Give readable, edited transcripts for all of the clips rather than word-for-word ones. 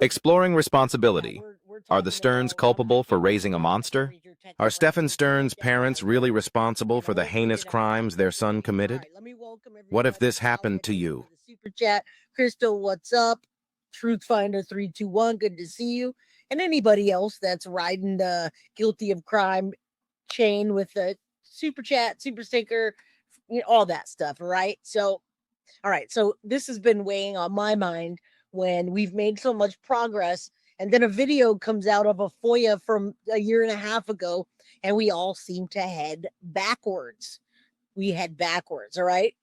Exploring responsibility. Are the Sterns culpable for raising a monster? Are Stefan Stern's parents really responsible for the heinous crimes their son committed? What if this happened to you? Super chat. Crystal, what's up? Truthfinder321, good to see you. And anybody else that's riding the guilty of crime chain with the super chat, super sticker, all that stuff. All right. So this has been weighing on my mind when we've made so much progress. And then a video comes out of a FOIA from a year and a half ago, and we all seem to head backwards. We head backwards. All right.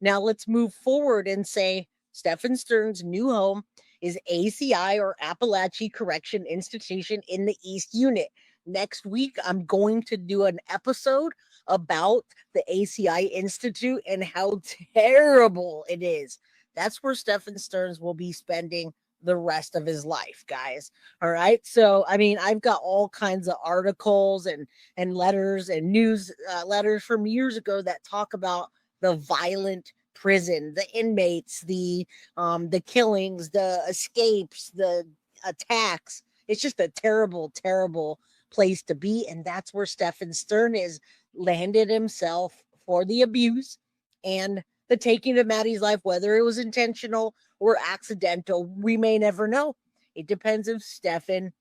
Now let's move forward and say Stefan Stern's new home is ACI, or Appalachia Correction Institution, in the East Unit. Next week, I'm going to do an episode about the ACI Institute and how terrible it is. That's where Stefan Stearns will be spending the rest of his life, guys. All right. So, I mean, I've got all kinds of articles and letters and news letters from years ago that talk about the violent prison, the inmates, the killings, the escapes, the attacks. It's just a terrible, terrible place to be. And that's where Stefan Stern is landed himself for the abuse and the taking of Maddie's life, whether it was intentional or accidental. We may never know. It depends if Stefan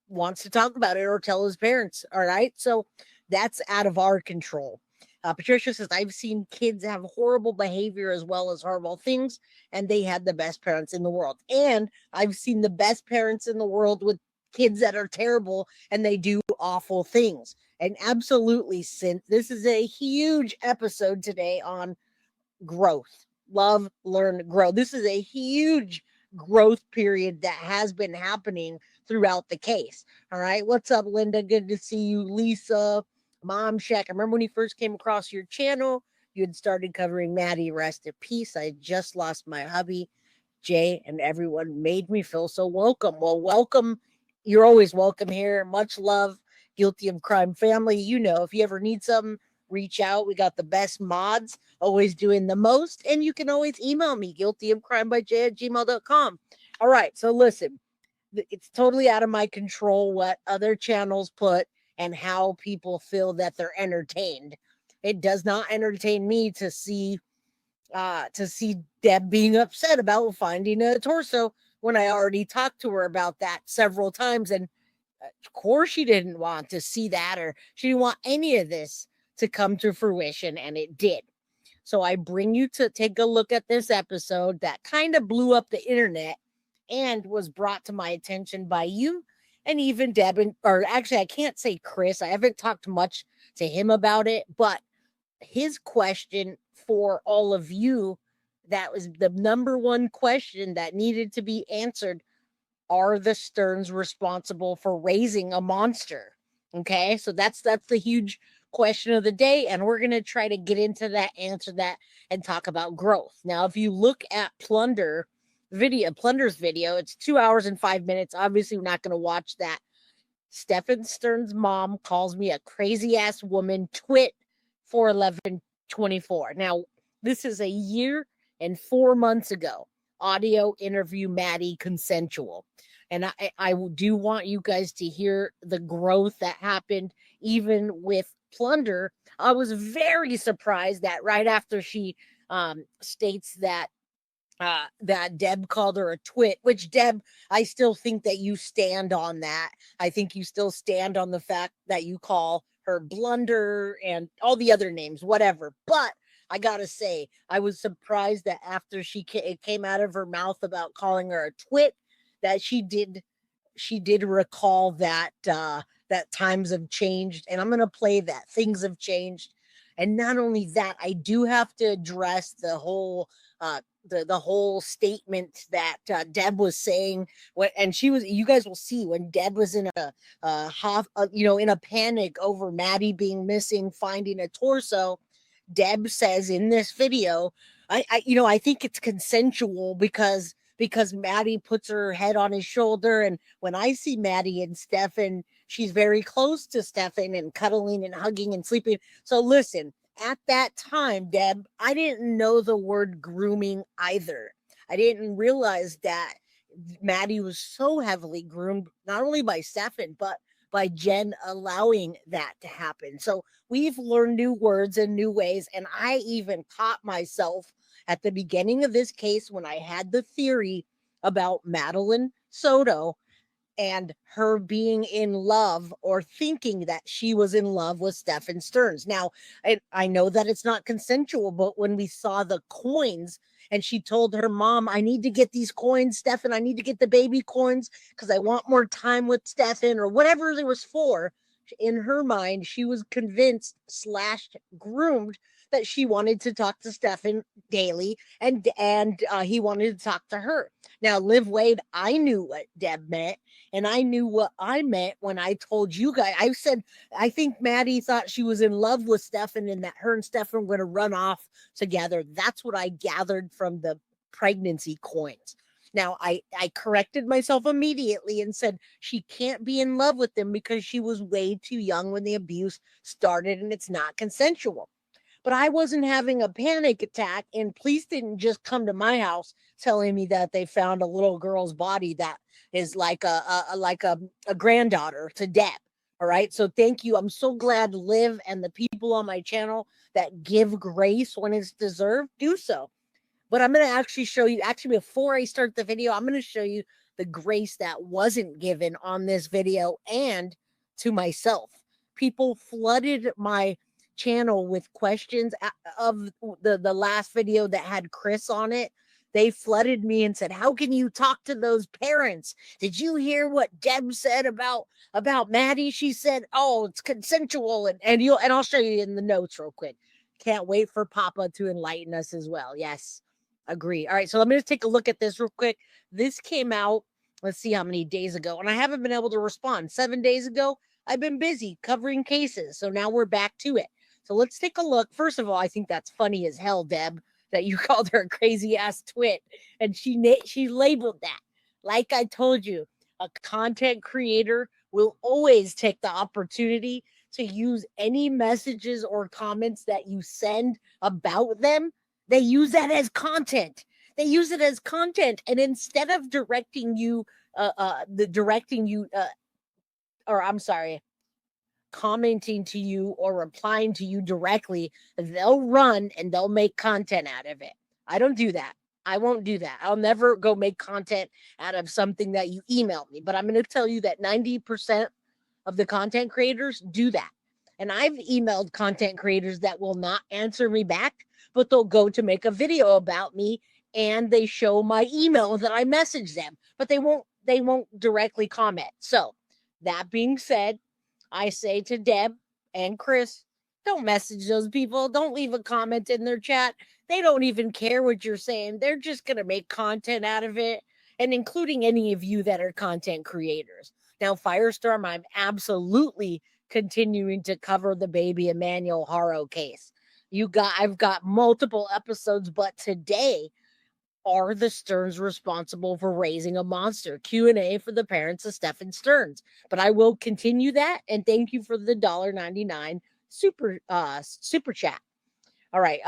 wants to talk about it or tell his parents. All right. So that's out of our control. Patricia says, I've seen kids have horrible behavior as well as horrible things, and they had the best parents in the world. And I've seen the best parents in the world with kids that are terrible and they do awful things. And absolutely, since this is a huge episode today on growth, love, learn, grow. This is a huge growth period that has been happening throughout the case. All right. What's up, Linda? Good to see you. Lisa, Mom Shack. I remember when you first came across your channel, you had started covering Maddie. Rest in peace. I just lost my hubby, Jay, and everyone made me feel so welcome. Well, welcome. You're always welcome here. Much love, Guilty of Crime family. You know, if you ever need something, reach out. We got the best mods, always doing the most. And you can always email me, guiltyofcrimebyj@gmail.com. All right. So listen, it's totally out of my control what other channels put and how people feel that they're entertained. It does not entertain me to see Deb being upset about finding a torso when I already talked to her about that several times. And of course she didn't want to see that, or she didn't want any of this to come to fruition, and it did. So I bring you to take a look at this episode that kind of blew up the internet and was brought to my attention by you and even Deb, or actually I can't say Chris. I haven't talked much to him about it, but his question for all of you, that was the number one question that needed to be answered. Are the Sterns responsible for raising a monster? Okay, so that's the huge question of the day, and we're going to try to get into that, answer that, and talk about growth. Now, if you look at Plunder's video, it's 2 hours and 5 minutes. Obviously, we're not going to watch that. Stefan Stern's mom calls me a crazy ass woman, twit 4/11/24. Now, this is a year and 4 months ago. Audio interview, Maddie, consensual. And I do want you guys to hear the growth that happened even with Plunder. I was very surprised that right after she states that that Deb called her a twit, which Deb, I still think that you stand on that. I think you still stand on the fact that you call her Blunder and all the other names, whatever. But I gotta say, I was surprised that after it came out of her mouth about calling her a twit, that she did recall that that times have changed, and I'm gonna play that things have changed. And not only that, I do have to address the whole the whole statement that Deb was saying and she was, you guys will see when Deb was in a in a panic over Maddie being missing, finding a torso. Deb says in this video, I think it's consensual because Maddie puts her head on his shoulder, and when I see Maddie and Stefan, she's very close to Stefan and cuddling and hugging and sleeping. So listen, at that time, Deb, I didn't know the word grooming either. I didn't realize that Maddie was so heavily groomed, not only by Stefan, but by Jen allowing that to happen. So we've learned new words and new ways. And I even caught myself at the beginning of this case when I had the theory about Madeline Soto and her being in love or thinking that she was in love with Stefan Stearns. Now, I know that it's not consensual, but when we saw the coins and she told her mom, I need to get these coins, Stefan, I need to get the baby coins because I want more time with Stefan or whatever it was for, in her mind, she was convinced slash groomed that she wanted to talk to Stefan daily and he wanted to talk to her. Now, Liv Wade, I knew what Deb meant. And I knew what I meant when I told you guys. I said, I think Maddie thought she was in love with Stefan and that her and Stefan were going to run off together. That's what I gathered from the pregnancy coins. Now, I corrected myself immediately and said she can't be in love with him because she was way too young when the abuse started and it's not consensual. But I wasn't having a panic attack, and police didn't just come to my house telling me that they found a little girl's body that is like a granddaughter to Deb. All right. So thank you. I'm so glad Liv and the people on my channel that give grace when it's deserved do so. But I'm going to actually show you, actually, before I start the video, I'm going to show you the grace that wasn't given on this video and to myself. People flooded my channel with questions of the last video that had Chris on it. They flooded me and said, how can you talk to those parents? Did you hear what Deb said about Maddie? She said, oh, it's consensual. And I'll show you in the notes real quick. Can't wait for Papa to enlighten us as well. Yes, agree. All right, so let me just take a look at this real quick. This came out, let's see how many days ago, and I haven't been able to respond. 7 days ago, I've been busy covering cases, so now we're back to it. So let's take a look. First of all, I think that's funny as hell, Deb, that you called her a crazy ass twit, and she labeled that. Like I told you, a content creator will always take the opportunity to use any messages or comments that you send about them. They use that as content. They use it as content, and instead of directing you, commenting to you or replying to you directly, they'll run and they'll make content out of it. I don't do that. I won't do that. I'll never go make content out of something that you emailed me. But I'm going to tell you that 90% of the content creators do that. And I've emailed content creators that will not answer me back, but they'll go to make a video about me and they show my email that I messaged them, but they won't directly comment. So that being said, I say to Deb and Chris, don't message those people. Don't leave a comment in their chat. They don't even care what you're saying. They're just going to make content out of it, and including any of you that are content creators. Now, Firestorm, I'm absolutely continuing to cover the baby Emmanuel Haro case. I've got multiple episodes, but today, are the Stearns responsible for raising a monster? Q&A for the parents of Stefan Stearns. But I will continue that, and thank you for the $1.99 super chat. All right,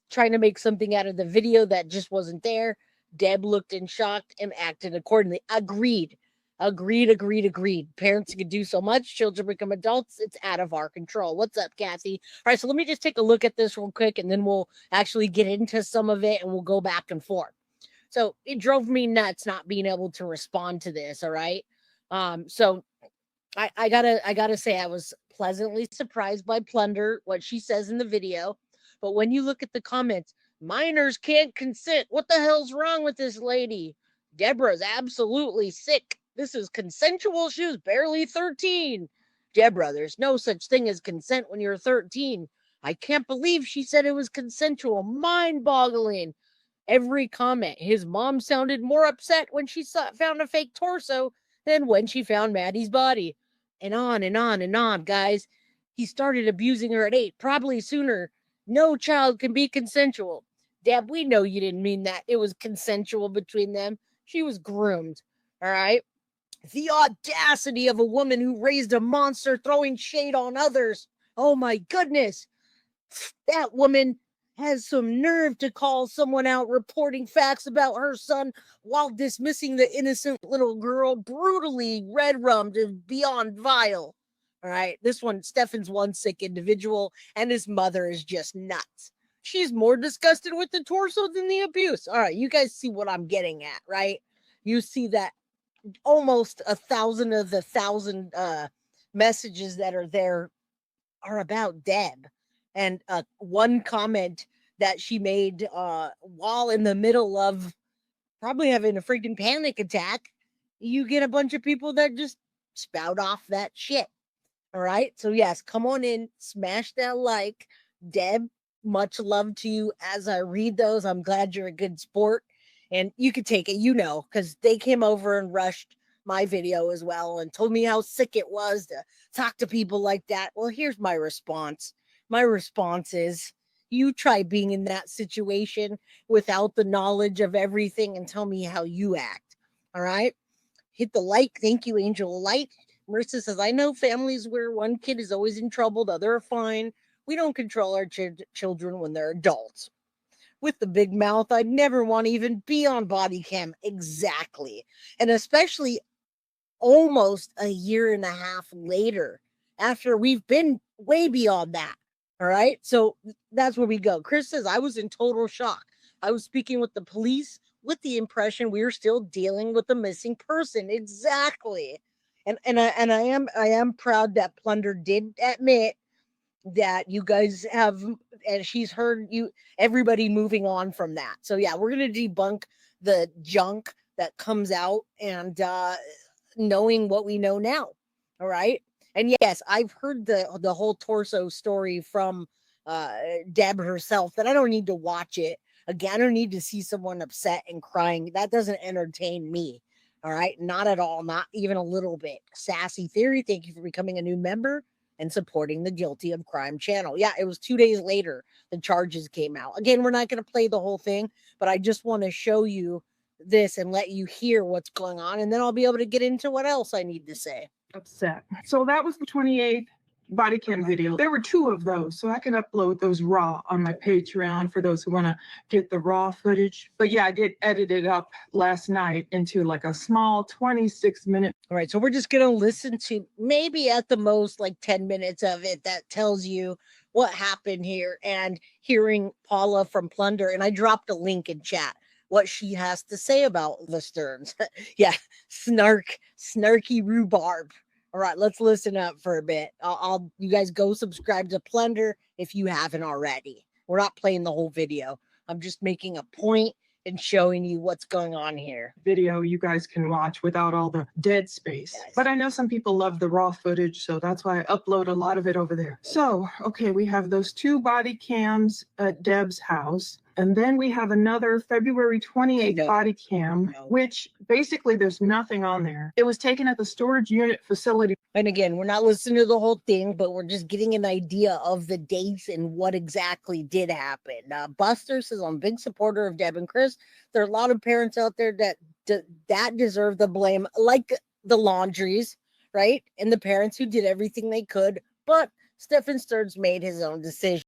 trying to make something out of the video that just wasn't there. Deb looked in shock and acted accordingly. Agreed. Parents can do so much. Children become adults. It's out of our control. What's up, Kathy? All right, so let me just take a look at this real quick, and then we'll actually get into some of it, and we'll go back and forth. So it drove me nuts not being able to respond to this. All right. So I gotta say I was pleasantly surprised by Plunder, what she says in the video. But when you look at the comments, minors can't consent. What the hell's wrong with this lady? Deborah's absolutely sick. This is consensual. She was barely 13. Deborah, there's no such thing as consent when you're 13. I can't believe she said it was consensual. Mind-boggling. Every comment. His mom sounded more upset when she found a fake torso than when she found Maddie's body. And on and on and on, guys. He started abusing her at 8, probably sooner. No child can be consensual. Deb, we know you didn't mean that. It was consensual between them. She was groomed. All right? The audacity of a woman who raised a monster throwing shade on others. Oh my goodness. That woman has some nerve to call someone out reporting facts about her son while dismissing the innocent little girl, brutally red-rummed and beyond vile. All right, this one, Stefan's one sick individual, and his mother is just nuts. She's more disgusted with the torso than the abuse. All right, you guys see what I'm getting at, right? You see that almost 1,000 of the 1,000 messages that are there are about Deb. And one comment that she made while in the middle of probably having a freaking panic attack, you get a bunch of people that just spout off that shit. All right. So, yes, come on in, smash that like. Deb, much love to you as I read those. I'm glad you're a good sport and you could take it, because they came over and rushed my video as well and told me how sick it was to talk to people like that. Well, here's my response. My response is you try being in that situation without the knowledge of everything and tell me how you act. All right. Hit the like. Thank you, Angel Light. Marissa says, I know families where one kid is always in trouble, the other are fine. We don't control our children when they're adults. With the big mouth, I'd never want to even be on body cam. Exactly. And especially almost a year and a half later, after we've been way beyond that. All right. So that's where we go. Chris says, I was in total shock. I was speaking with the police with the impression we were still dealing with a missing person. Exactly. And I am proud that Plunder did admit that you guys have, and she's heard everybody moving on from that. So yeah, we're gonna debunk the junk that comes out and knowing what we know now. All right. And yes, I've heard the whole torso story from Deb herself, that I don't need to watch it again. I don't need to see someone upset and crying. That doesn't entertain me. All right. Not at all. Not even a little bit. Sassy Theory, thank you for becoming a new member and supporting the Guilty of Crime channel. Yeah, it was 2 days later the charges came out. Again, we're not going to play the whole thing, but I just want to show you this and let you hear what's going on, and then I'll be able to get into what else I need to say. Upset. So that was the 28th body cam video. There were 2 of those, so I can upload those raw on my Patreon for those who want to get the raw footage. But yeah, I did edit it up last night into like a small 26-minute. All right, so we're just going to listen to maybe at the most like 10 minutes of it that tells you what happened here, and hearing Paula from Plunder, and I dropped a link in chat, what she has to say about the Sterns. Yeah, snarky rhubarb. All right, let's listen up for a bit. You guys go subscribe to Plunder if you haven't already. We're not playing the whole video. I'm just making a point and showing you what's going on here. Video you guys can watch without all the dead space. Yes. But I know some people love the raw footage, so that's why I upload a lot of it over there. So, okay, we have those 2 body cams at Deb's house. And then we have another February 28th body cam, which basically there's nothing on there. It was taken at the storage unit facility. And again, we're not listening to the whole thing, but we're just getting an idea of the dates and what exactly did happen. Buster says, I'm a big supporter of Deb and Chris. There are a lot of parents out there that deserve the blame, like the Laundries, right? And the parents who did everything they could. But Stefan Stearns made his own decision.